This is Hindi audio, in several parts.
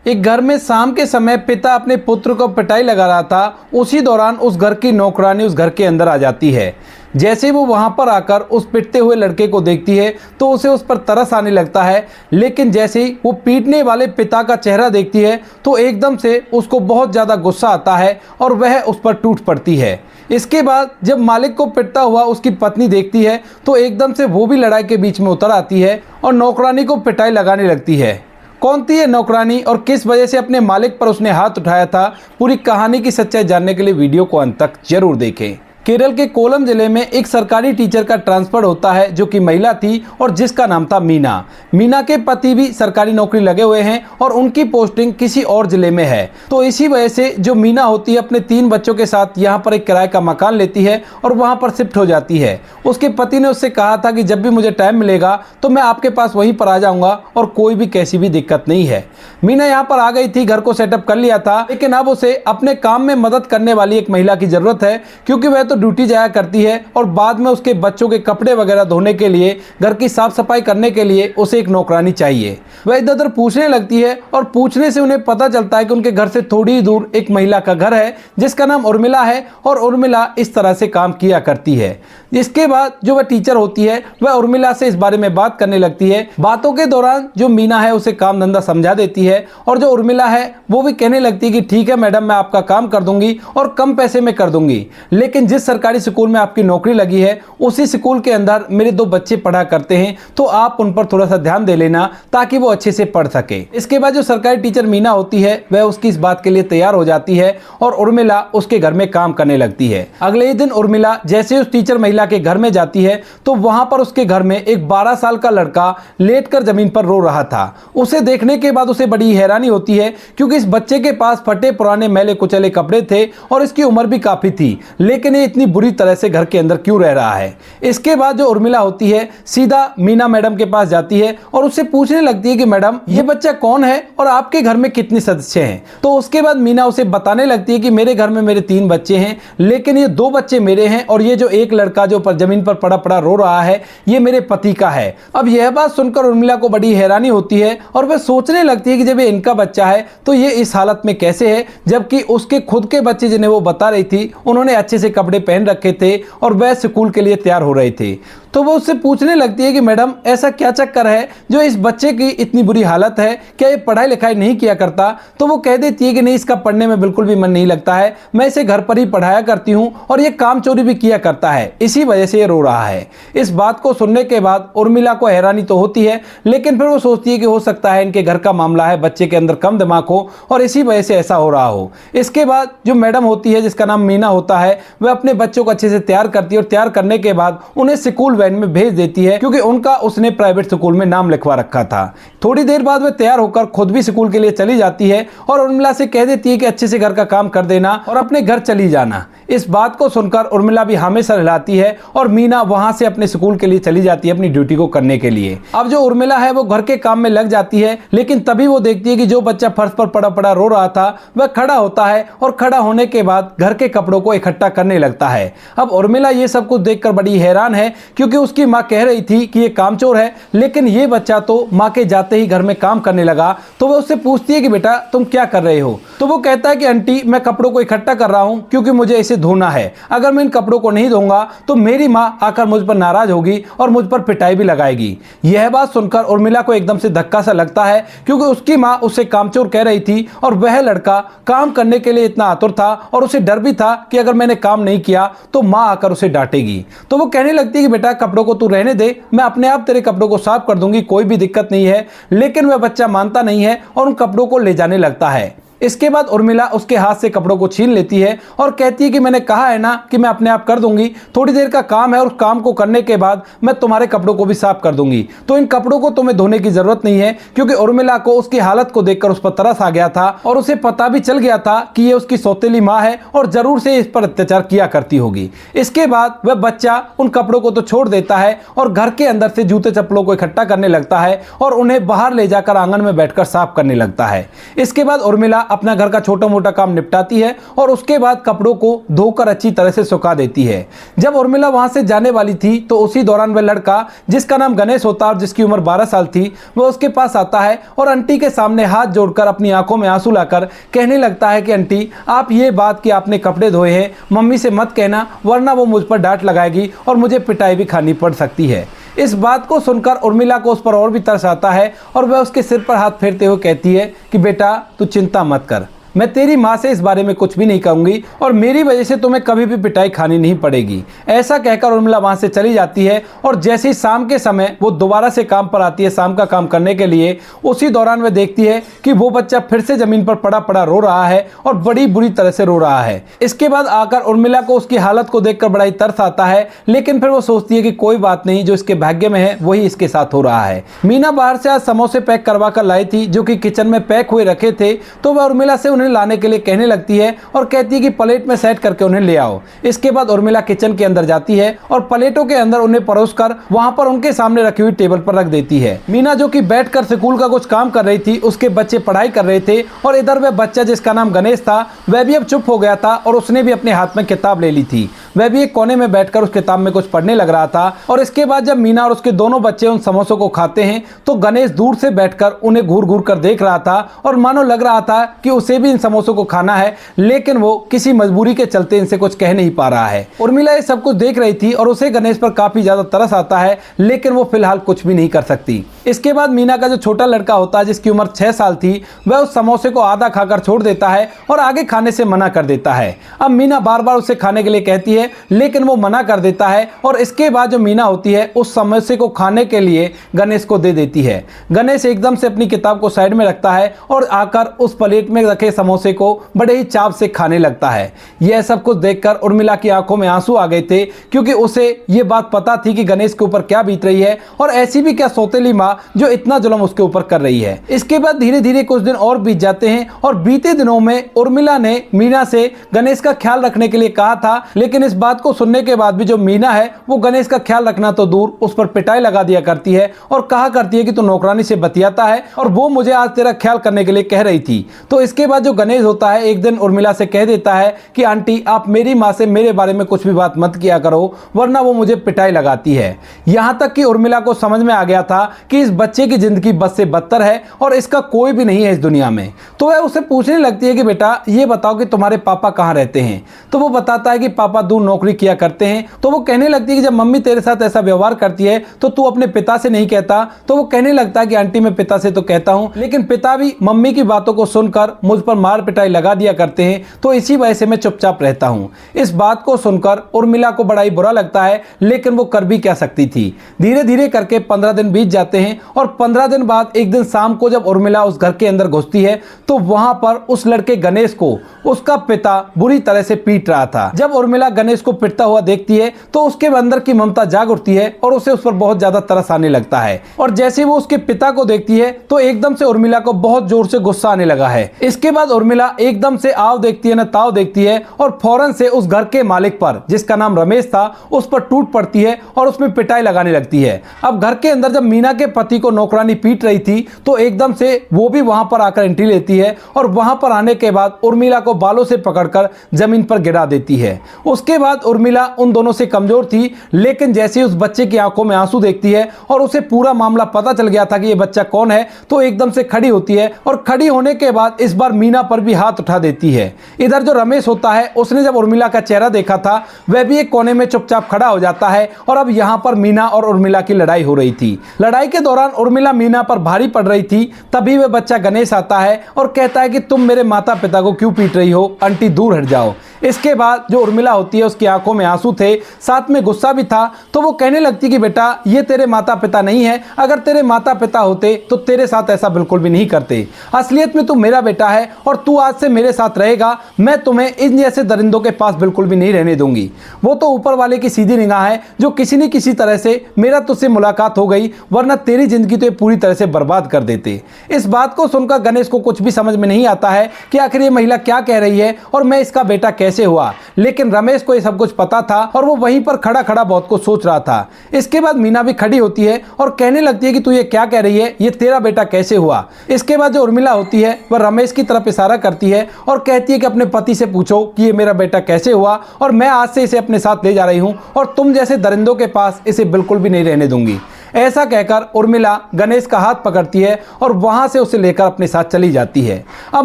एक घर में शाम के समय पिता अपने पुत्र को पिटाई लगा रहा था। उसी दौरान उस घर की नौकरानी उस घर के अंदर आ जाती है। जैसे वो वहां पर आकर उस पिटते हुए लड़के को देखती है तो उसे उस पर तरस आने लगता है, लेकिन जैसे ही वो पीटने वाले पिता का चेहरा देखती है तो एकदम से उसको बहुत ज़्यादा गुस्सा आता है और वह उस पर टूट पड़ती है। इसके बाद जब मालिक को पिटता हुआ उसकी पत्नी देखती है तो एकदम से वो भी लड़ाई के बीच में उतर आती है और नौकरानी को पिटाई लगाने लगती है। कौन थी ये नौकरानी और किस वजह से अपने मालिक पर उसने हाथ उठाया था, पूरी कहानी की सच्चाई जानने के लिए वीडियो को अंत तक जरूर देखें। केरल के कोलम जिले में एक सरकारी टीचर का ट्रांसफर होता है जो कि महिला थी और जिसका नाम था मीना। मीना के पति भी सरकारी नौकरी लगे हुए हैं और उनकी पोस्टिंग किसी और जिले में है। तो इसी वजह से जो मीना होती है अपने 3 बच्चों के साथ यहाँ पर एक किराए का मकान लेती है और वहाँ पर शिफ्ट हो जाती है। उसके पति ने उससे कहा था कि जब भी मुझे टाइम मिलेगा तो मैं आपके पास वहीं पर आ जाऊँगा और कोई भी कैसी भी दिक्कत नहीं है। मीना यहाँ पर आ गई थी, घर को सेटअप कर लिया था, लेकिन अब उसे अपने काम में मदद करने वाली एक महिला की जरूरत है, क्योंकि वह तो ड्यूटी जाया करती है और बाद में उसके बच्चों के कपड़े वगैरह धोने के लिए, घर की साफ सफाई करने के लिए उसे एक नौकरानी चाहिए। वह इधर उधर पूछने लगती है और पूछने से उन्हें पता चलता है कि उनके घर से थोड़ी ही दूर एक महिला का घर है जिसका नाम उर्मिला है और उर्मिला इस तरह से काम किया करती है। इसके बाद जो वह टीचर होती है वह उर्मिला से इस बारे में बात करने लगती है। बातों के दौरान जो मीना है उसे काम धंधा समझा देती है और जो उर्मिला है वो भी कहने लगती है कि ठीक है मैडम, मैं आपका काम कर दूंगी और कम पैसे में कर दूंगी, लेकिन जिस सरकारी स्कूल में आपकी नौकरी लगी है उसी स्कूल के अंदर मेरे 2 बच्चे पढ़ा करते हैं, तो आप उन पर थोड़ा सा ध्यान दे लेना ताकि वो अच्छे से पढ़ सके। इसके बाद जो सरकारी टीचर मीना होती है वह उसकी इस बात के लिए तैयार हो जाती है और उर्मिला उसके घर में काम करने लगती है। अगले ही दिन उर्मिला जैसे उस टीचर महिला के घर में जाती है तो वहां पर उसके घर में एक 12 साल का लड़का लेटकर जमीन पर रो रहा था। उसे देखने के बाद उसे बड़ी हैरानी होती है, क्योंकि इस बच्चे के पास फटे पुराने मैले कुचले कपड़े थे और इसकी उम्र भी काफी थी, लेकिन ये इतनी बुरी तरह से घर के अंदर क्यों रह रहा है। इसके बाद जो उर्मिला होती है सीधा मीना मैडम के पास जाती है और उससे पूछने लगती है कि मैडम ये बच्चा कौन है और आपके घर में कितने सदस्य हैं। तो उसके बाद मीना उसे बताने लगती है कि मेरे घर में मेरे 3 बच्चे हैं, लेकिन ये 2 बच्चे मेरे हैं और ये जो एक लड़का जो जमीन पर पड़ा पड़ा रो रहा है ये मेरे पति का है। अब यह बात सुनकर उर्मिला को बड़ी हैरानी होती है और वह सोचने लगती है कि जब ये इनका बच्चा है तो ये इस हालत में कैसे है, जबकि उसके खुद के बच्चे जिन्हें वो बता रही थी उन्होंने अच्छे से कपड़े पहन रखे थे और वह स्कूल के लिए तैयार हो रहे थे। तो वो उससे पूछने लगती है कि मैडम ऐसा क्या चक्कर है जो इस बच्चे की इतनी बुरी हालत है, क्या ये पढ़ाई लिखाई नहीं किया करता। तो वो कह देती है कि नहीं, इसका पढ़ने में बिल्कुल भी मन नहीं लगता है, मैं इसे घर पर ही पढ़ाया करती हूँ और ये काम चोरी भी किया करता है, इसी वजह से ये रो रहा है। इस बात को सुनने के बाद उर्मिला को हैरानी तो होती है, लेकिन फिर वो सोचती है कि हो सकता है इनके घर का मामला है, बच्चे के अंदर कम दिमाग हो और इसी वजह से ऐसा हो रहा हो। इसके बाद जो मैडम होती है जिसका नाम मीना होता है वह अपने बच्चों को अच्छे से तैयार करती है और तैयार करने के बाद उन्हें स्कूल वैन में भेज देती है, क्योंकि उनका उसने प्राइवेट स्कूल में नाम लिखवा रखा था। थोड़ी देर बाद वह तैयार होकर खुद भी स्कूल के लिए चली जाती है और उर्मिला से कह देती है कि अच्छे से घर का काम कर देना और अपने घर चली जाना। इस बात को सुनकर उर्मिला भी हमेशा हिलाती है और मीना वहां से अपने स्कूल के लिए चली जाती है अपनी ड्यूटी को करने के लिए। अब जो उर्मिला है वो घर के काम में लग जाती है, लेकिन तभी वो देखती है कि जो बच्चा फर्श पर पड़ा पड़ा रो रहा था वह खड़ा होता है और खड़ा होने के बाद घर के कपड़ों को इकट्ठा करने लगता है। अब उर्मिला ये सब कुछ देखकर बड़ी हैरान है, क्योंकि उसकी माँ कह रही थी कि ये कामचोर है, लेकिन ये बच्चा तो माँ के जाते ही घर में काम करने लगा। तो वह उससे पूछती है कि बेटा तुम क्या कर रहे हो। तो वो कहता है कि आंटी मैं कपड़ों को इकट्ठा कर रहा हूं क्योंकि मुझे इसे धोना है, अगर मैं इन कपड़ों को नहीं धोऊंगा तो मेरी माँ आकर मुझ पर नाराज होगी और मुझ पर पिटाई भी लगाएगी। यह बात सुनकर उर्मिला को एकदम से धक्का सा लगता है, क्योंकि उसकी माँ उससे कामचोर कह रही थी और वह लड़का काम करने के लिए इतना आतुर था और उसे डर भी था कि अगर मैंने काम नहीं किया तो माँ आकर उसे डांटेगी। तो वो कहने लगती है कि बेटा कपड़ों को तू रहने दे, मैं अपने आप तेरे कपड़ों को साफ कर दूंगी, कोई भी दिक्कत नहीं है। लेकिन वह बच्चा मानता नहीं है और उन कपड़ों को ले जाने लगता है। इसके बाद उर्मिला उसके हाथ से कपड़ों को छीन लेती है और कहती है कि मैंने कहा है ना कि मैं अपने आप कर दूंगी, थोड़ी देर का काम है और उस काम को करने के बाद मैं तुम्हारे कपड़ों को भी साफ कर दूंगी, तो इन कपड़ों को तुम्हें धोने की जरूरत नहीं है। क्योंकि उर्मिला को उसकी हालत को देखकर उस पर तरस आ गया था और उसे पता भी चल गया था कि ये उसकी सौतेली माँ है और जरूर से इस पर अत्याचार किया करती होगी। इसके बाद वह बच्चा उन कपड़ों को तो छोड़ देता है और घर के अंदर से जूते चप्पलों को इकट्ठा करने लगता है और उन्हें बाहर ले जाकर आंगन में बैठकर साफ करने लगता है। इसके बाद उर्मिला अपना घर का छोटा मोटा काम निपटाती है और उसके बाद कपड़ों को धोकर अच्छी तरह से सुखा देती है। जब उर्मिला वहां से जाने वाली थी तो उसी दौरान वह लड़का जिसका नाम गणेश होता है और जिसकी उम्र 12 साल थी, वह उसके पास आता है और आंटी के सामने हाथ जोड़कर अपनी आंखों में आंसू लाकर कहने लगता है कि आंटी, आप ये बात कि आपने कपड़े धोए हैं मम्मी से मत कहना, वरना वो मुझ पर डांट लगाएगी और मुझे पिटाई भी खानी पड़ सकती है। इस बात को सुनकर उर्मिला को उस पर और भी तरस आता है और वह उसके सिर पर हाथ फेरते हुए कहती है कि बेटा तू चिंता मत कर, मैं तेरी माँ से इस बारे में कुछ भी नहीं कहूंगी और मेरी वजह से तुम्हें कभी भी पिटाई खानी नहीं पड़ेगी। ऐसा कहकर उर्मिला वहां से चली जाती है और जैसे ही शाम के समय वो दोबारा से काम पर आती है शाम का काम करने के लिए, उसी दौरान वह देखती है कि वो बच्चा फिर से जमीन पर पड़ा पड़ा रो रहा है और बड़ी बुरी तरह से रो रहा है। इसके बाद आकर उर्मिला को उसकी हालत को देखकर बड़ा ही तरस आता है, लेकिन फिर वो सोचती है कि कोई बात नहीं, जो इसके भाग्य में है वही इसके साथ हो रहा है। मीना बाहर से आज समोसे पैक करवा कर लाई थी जो कि किचन में पैक हुए रखे थे, तो वह उर्मिला से लाने के लिए कहने लगती है और कहती है कि प्लेट में सेट करके उन्हें ले आओ। इसके बाद उर्मिला किचन के अंदर जाती है और प्लेटों के अंदर उन्हें परोसकर वहां पर उनके सामने रखी हुई टेबल पर रख देती है। मीना जो कि बैठकर स्कूल का कुछ काम कर रही थी, उसके बच्चे पढ़ाई कर रहे थे और इधर वह बच्चा जिसका नाम गणेश था वह भी अब चुप हो गया था और उसने भी अपने हाथ में किताब ले ली थी। वह भी एक कोने में बैठकर उस किताब में कुछ पढ़ने लग रहा था। और इसके बाद जब मीना और उसके दोनों बच्चे उन समोसों को खाते हैं तो गणेश दूर से बैठकर उन्हें घूर घूर कर देख रहा था और मानो लग रहा था कि उसे भी इन समोसों को खाना है, लेकिन वो किसी मजबूरी के चलते इनसे कुछ कह नहीं पा रहा है। उर्मिला ये सब कुछ देख रही थी और उसे गणेश पर काफी ज्यादा तरस आता है, लेकिन वो फिलहाल कुछ भी नहीं कर सकती। इसके बाद मीना का जो छोटा लड़का होता है जिसकी उम्र 6 साल थी, वह उस समोसे को आधा खाकर छोड़ देता है और आगे खाने से मना कर देता है। अब मीना बार बार उसे खाने के लिए कहती है, लेकिन वो मना कर देता है और इसके बाद जो मीना होती है उस समोसे को खाने के लिए गणेश को दे देती है। गणेश एकदम से अपनी किताब को साइड में रखता है और आकर उस प्लेट में रखे समोसे को बड़े ही चाव से खाने लगता है। यह सब कुछ देखकर उर्मिला की आंखों में आंसू आ गए थे, क्योंकि उसे यह बात पता थी कि गणेश के ऊपर क्या बीत रही है और ऐसी भी क्या सौतेली माँ जो इतना जुल्म उसके ऊपर कर रही है। इसके बाद धीरे धीरे कुछ दिन और बीत जाते हैं और बीते दिनों में उर्मिला ने मीना से गणेश का ख्याल रखने के लिए कहा था, लेकिन इस बात को सुनने के बाद भी जो मीना है वो गणेश का ख्याल रखना तो दूर उस पर पिटाई लगा दिया करती है और कहा करती है कि तू नौकरानी से बतियाता है और वो मुझे आज तेरा ख्याल करने के लिए कह रही थी। तो इसके बाद जो गणेश होता है एक दिन उर्मिला से कह देता है कि आंटी, आप मेरी माँ से मेरे बारे में कुछ भी बात मत किया करो, वरना वो मुझे पिटाई लगाती है। यहाँ तक कि उर्मिला को समझ में आ गया था कि इस बच्चे की जिंदगी बद से बदतर है और इसका कोई भी नहीं है इस दुनिया में। तो वह उसे पूछने लगती है कि बेटा ये बताओ कि तुम्हारे पापा कहाँ रहते हैं। तो वो बताता है कि पापा दूर नौकरी किया करते हैं। तो वो कहने लगती है कि जब मम्मी तेरे साथ ऐसा व्यवहार करती है तो तू अपने पिता से नहीं कहता। तो वो कहने लगता है कि आंटी मैं पिता से तो कहता हूं, लेकिन पिता भी मम्मी की बातों को सुनकर मुझ पर मार पिटाई लगा दिया करते हैं, तो इसी वजह से मैं चुपचाप रहता हूं। इस बात को सुनकर उर्मिला को बड़ा ही बुरा लगता है, लेकिन वो कर भी क्या सकती थी। धीरे धीरे करके 15 दिन बीत जाते हैं और 15 दिन बाद एक दिन शाम को जब उर्मिला उस घर के अंदर घुसती है तो वहां पर उस लड़के गणेश को उसका पिता बुरी तरह से पीट रहा था। जब उर्मिला गणेश को पिटता हुआ देखती है तो उसके अंदर की ममता जाग उठती है और उसे उस पर बहुत ज्यादा तरस आने लगता है। और जैसे वो उसके पिता को देखती है तो एकदम से उर्मिला को बहुत जोर से गुस्सा आने लगा है। इसके बाद उर्मिला एकदम से आव देखती है न ताव देखती है और फौरन से उस घर के मालिक पर, जिसका नाम रमेश था, उस पर टूट पड़ती है और उसमें पिटाई लगाने लगती है। अब घर के अंदर जब मीना के पति को नौकरानी पीट रही थी तो एकदम से वो भी वहां पर आकर एंट्री लेती है और वहां पर आने के बाद उर्मिला को बालों से पकड़कर जमीन पर गिरा देती है। उसके बाद उर्मिला उन दोनों से कमजोर थी, लेकिन जैसे ही उस बच्चे की आंखों में आंसू देखती है और उसे पूरा मामला पता चल गया था कि ये बच्चा कौन है, तो एकदम से खड़ी होती है और खड़ी होने के बाद इस बार मीना पर भी हाथ उठा देती है। इधर जो रमेश होता है उसने जब उर्मिला का चेहरा देखा था वह भी एक कोने में चुपचाप खड़ा हो जाता है और अब यहां पर मीना और उर्मिला की लड़ाई हो रही थी। लड़ाई के दौरान उर्मिला मीना पर भारी पड़ रही थी, तभी वह बच्चा गणेश आता है और कहता है कि तुम मेरे माता पिता को क्यों पीट रही हो, आंटी दूर हट जाओ। इसके बाद जो उर्मिला होती है उसकी आंखों में आंसू थे, साथ में गुस्सा भी था। तो वो कहने लगती कि बेटा ये तेरे माता पिता नहीं है, अगर तेरे माता पिता होते तो तेरे साथ ऐसा बिल्कुल भी नहीं करते। असलियत में तू मेरा बेटा है और तू आज से मेरे साथ रहेगा। मैं तुम्हें इन जैसे दरिंदों के पास बिल्कुल भी नहीं रहने दूंगी। वो तो ऊपर वाले की सीधी निगाह है जो किसी न किसी तरह से मेरा तुझसे मुलाकात हो गई, वरना तेरी जिंदगी तो पूरी तरह से बर्बाद कर देते। इस बात को सुनकर गणेश को कुछ भी समझ में नहीं आता है कि आखिर ये महिला क्या कह रही है और मैं इसका बेटा कैसे कैसे हुआ, लेकिन रमेश को ये सब कुछ पता था और वो वहीं पर खड़ा खड़ा बहुत कुछ सोच रहा था। इसके बाद मीना भी खड़ी होती है और कहने लगती है कि तू ये क्या कह रही है, ये तेरा बेटा कैसे हुआ। इसके बाद जो उर्मिला होती है वह रमेश की तरफ इशारा करती है और कहती है कि अपने पति से पूछो कि ये मेरा बेटा कैसे हुआ और मैं आज से इसे अपने साथ ले जा रही हूँ और तुम जैसे दरिंदों के पास इसे बिल्कुल भी नहीं रहने दूंगी। ऐसा कहकर उर्मिला गणेश का हाथ पकड़ती है और वहां से उसे लेकर अपने साथ चली जाती है। अब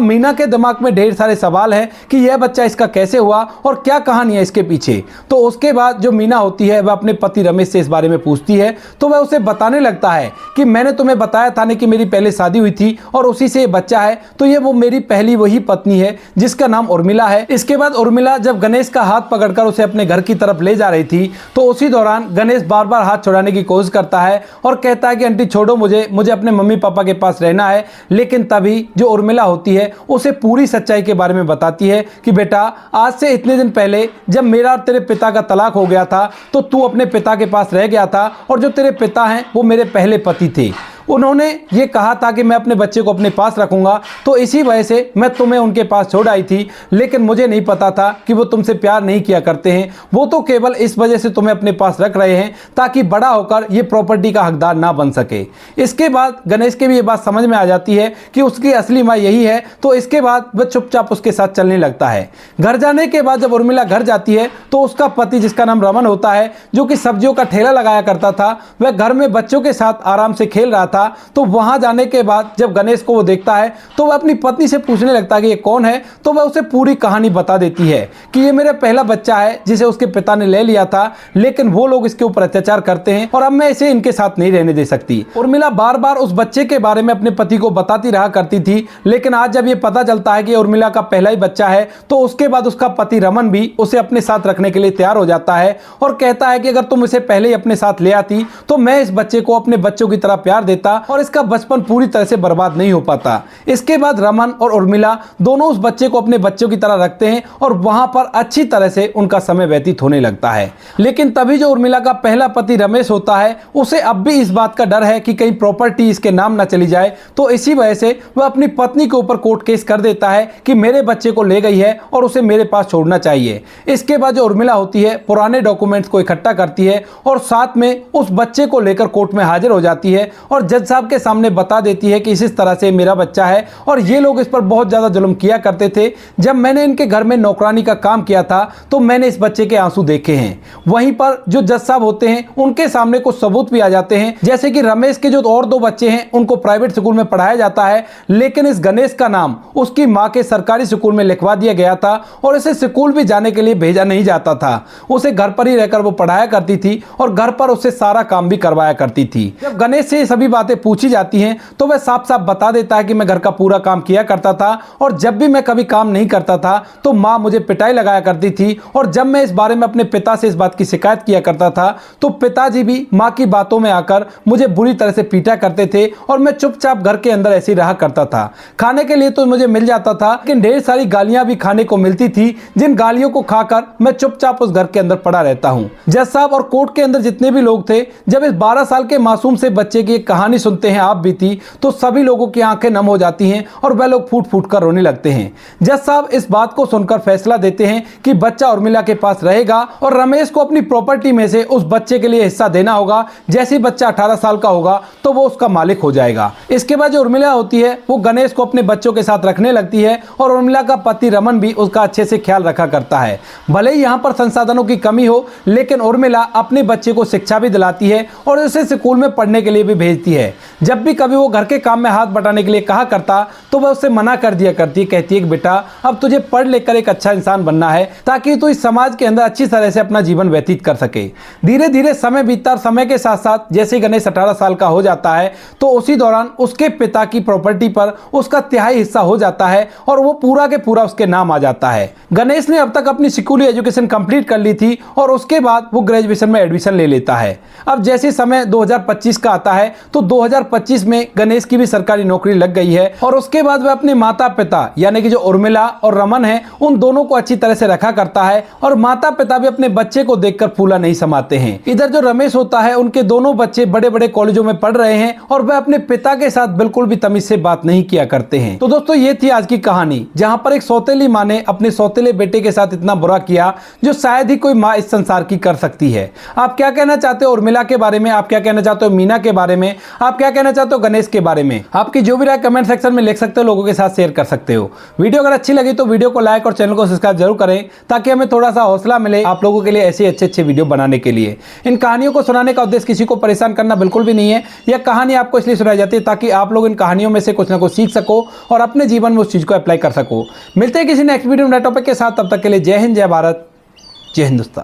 मीना के दिमाग में ढेर सारे सवाल हैं कि यह बच्चा इसका कैसे हुआ और क्या कहानी है इसके पीछे। तो उसके बाद जो मीना होती है वह अपने पति रमेश से इस बारे में पूछती है, तो वह उसे बताने लगता है कि मैंने तुम्हें बताया था ना कि मेरी पहले शादी हुई थी और उसी से ये बच्चा है, तो ये वो मेरी पहली वही पत्नी है जिसका नाम उर्मिला है। इसके बाद उर्मिला जब गणेश का हाथ पकड़कर उसे अपने घर की तरफ ले जा रही थी तो उसी दौरान गणेश बार बार हाथ छुड़ाने की कोशिश करता है और कहता है कि आंटी छोड़ो मुझे अपने मम्मी पापा के पास रहना है। लेकिन तभी जो उर्मिला होती है उसे पूरी सच्चाई के बारे में बताती है कि बेटा आज से इतने दिन पहले जब मेरा और तेरे पिता का तलाक हो गया था तो तू अपने पिता के पास रह गया था और जो तेरे पिता हैं वो मेरे पहले पति थे। उन्होंने ये कहा था कि मैं अपने बच्चे को अपने पास रखूंगा, तो इसी वजह से मैं तुम्हें उनके पास छोड़ आई थी। लेकिन मुझे नहीं पता था कि वो तुमसे प्यार नहीं किया करते हैं, वो तो केवल इस वजह से तुम्हें अपने पास रख रहे हैं ताकि बड़ा होकर ये प्रॉपर्टी का हकदार ना बन सके। इसके बाद गणेश के भी ये बात समझ में आ जाती है कि उसकी असली माँ यही है, तो इसके बाद वह चुपचाप उसके साथ चलने लगता है। घर जाने के बाद जब उर्मिला घर जाती है तो उसका पति जिसका नाम रमन होता है, जो कि सब्जियों का ठेला लगाया करता था, वह घर में बच्चों के साथ आराम से खेल रहा था। तो वहां जाने के बाद जब गणेश को वो देखता है तो वह अपनी पत्नी से पूछने लगता है कि ये कौन है। तो वह उसे पूरी कहानी बता देती है कि ये मेरा पहला बच्चा है जिसे उसके पिता ने ले लिया था, लेकिन वो लोग इसके ऊपर अत्याचार करते हैं और अब मैं इसे इनके साथ नहीं रहने दे सकती। उर्मिला बार बार उस बच्चे के बारे में अपने पति को बताती रहा करती थी, लेकिन आज जब ये पता चलता है कि उर्मिला का पहला ही बच्चा है तो उसके बाद उसका पति रमन भी उसे अपने साथ रखने के लिए तैयार हो जाता है और कहता है कि अगर तुम इसे पहले ही अपने साथ ले आती तो मैं इस बच्चे को अपने बच्चों की तरह प्यार देता और इसका बचपन पूरी तरह से बर्बाद नहीं हो पाता। इसके बाद रमन और उर्मिला दोनों उस बच्चे को अपने बच्चों की तरह रखते हैं और वहां पर अच्छी तरह से उनका समय व्यतीत होने लगता है। लेकिन तभी जो उर्मिला का पहला पति रमेश होता है उसे अब भी इस बात का डर है कि कहीं प्रॉपर्टी इसके नाम न चली जाए, तो इसी वजह से वह अपनी पत्नी के ऊपर कोर्ट केस कर देता है कि मेरे बच्चे को ले गई है और उसे मेरे पास छोड़ना चाहिए। इसके बाद जो उर्मिला होती है पुराने डॉक्यूमेंट्स को इकट्ठा करती है और साथ में उस बच्चे को लेकर कोर्ट में हाजिर हो जाती है और जज साहब के सामने बता देती है कि इस तरह से मेरा बच्चा है और ये लोग इस पर बहुत ज्यादा जुल्म किया करते थे। जब मैंने इनके घर में नौकरानी का काम किया था तो मैंने इस बच्चे के आंसू देखे हैं। वहीं पर जो जज साहब होते हैं उनके सामने कुछ सबूत भी आ जाते हैं, जैसे कि रमेश के जो और दो बच्चे हैं उनको प्राइवेट स्कूल में पढ़ाया जाता है, लेकिन इस गणेश का नाम उसकी मां के सरकारी स्कूल में लिखवा दिया गया था और इसे स्कूल भी जाने के लिए भेजा नहीं जाता था। उसे घर पर ही रहकर वो पढ़ाया करती थी और घर पर उससे सारा काम भी करवाया करती थी। जब गणेश से सभी बातें पूछी जाती हैं तो वह साफ साफ बता देता है कि मैं घर का पूरा काम किया करता था और जब भी मैं कभी काम नहीं करता था तो मां मुझे पिटाई लगाया करती थी और जब मैं इस बारे में अपने पिता से इस बात की शिकायत किया करता था तो पिताजी भी मां की बातों में आकर मुझे बुरी तरह से पीटा करते थे और मैं चुपचाप घर के अंदर ऐसे ही रहा करता था। खाने के लिए तो मुझे मिल जाता था, लेकिन ढेर सारी गालियां भी खाने को मिलती थी, जिन गालियों को खाकर मैं चुपचाप उस घर के अंदर पड़ा रहता हूं। जज साहब और कोर्ट के अंदर जितने भी लोग थे, जब इस 12 साल के मासूम से बच्चे की एक कहानी सुनते हैं, आप भी थी, तो सभी लोगों की आंखें नम हो जाती हैं और वह लोग फूट फूट कर रोने लगते हैं। जज साहब इस बात को सुनकर फैसला देते हैं कि बच्चा उर्मिला के पास रहेगा और रमेश को अपनी प्रॉपर्टी में से उस बच्चे के लिए हिस्सा देना होगा। जैसे ही बच्चा 18 साल का होगा तो वो उसका मालिक हो जाएगा। इसके बाद जो उर्मिला होती है वो गणेश को अपने बच्चों के साथ रखने लगती है और उर्मिला का पति रमन भी उसका अच्छे से ख्याल रखा करता है। भले ही यहाँ पर संसाधनों की कमी हो, लेकिन उर्मिला अपने बच्चे को शिक्षा भी दिलाती है और उसे स्कूल में पढ़ने के लिए भी भेजती है। जब भी कभी वो घर के काम में हाथ बटाने के लिए कहा करता तो वह उससे मना कर दिया करती, कहती है कि बेटा अब तुझे पढ़ लेकर एक अच्छा इंसान बनना है ताकि तू इस समाज के अंदर अच्छी तरह से अपना जीवन व्यतीत कर सके। धीरे धीरे समय बीतता और समय के साथ साथ जैसे गणेश 18 साल का हो जाता है तो उसी दौरान उसके पिता की प्रॉपर्टी पर उसका तिहाई हिस्सा हो जाता है और वो पूरा के पूरा उसके नाम आ जाता है। गणेश ने अब तक अपनी स्कूली एजुकेशन कंप्लीट कर ली थी और उसके बाद वो ग्रेजुएशन में एडमिशन ले लेता है। अब जैसे समय 2025 का आता है तो 2025 में गणेश की भी सरकारी नौकरी लग गई है और उसके बाद वह अपने माता पिता यानी कि जो उर्मिला और रमन है उन दोनों को अच्छी तरह से रखा करता है और माता पिता भी अपने बच्चे को देखकर फूला नहीं समाते हैं। इधर जो रमेश होता है उनके दोनों बच्चे बड़े बड़े कॉलेजों में पढ़ रहे हैं और वह अपने पिता के साथ बिल्कुल भी तमीज से बात नहीं किया करते हैं। तो दोस्तों ये थी आज की कहानी, जहां पर एक सौतेली माँ ने अपने सौतेले बेटे के साथ इतना बुरा किया जो शायद ही कोई माँ इस संसार की कर सकती है। आप क्या कहना चाहते हो उर्मिला के बारे में, आप क्या कहना चाहते हो मीना के बारे में, आप क्या कहना चाहते हो गणेश के बारे में? आपकी जो भी राय कमेंट सेक्शन में लिख सकते हो, लोगों के साथ शेयर कर सकते हो। वीडियो अगर अच्छी लगी तो वीडियो को लाइक और चैनल को सब्सक्राइब जरूर करें ताकि हमें थोड़ा सा हौसला मिले आप लोगों के लिए ऐसे अच्छे वीडियो बनाने के लिए। इन कहानियों को सुनाने का उद्देश्य किसी को परेशान करना बिल्कुल भी नहीं है। यह कहानी आपको इसलिए सुनाई जाती है ताकि आप लोग इन कहानियों में से कुछ ना कुछ सीख सको और अपने जीवन में उस चीज को अप्लाई कर सको। मिलते हैं किसी नेक्स्ट वीडियो में नए टॉपिक के साथ, तब तक के लिए जय हिंद, जय भारत, जय हिंदुस्तान।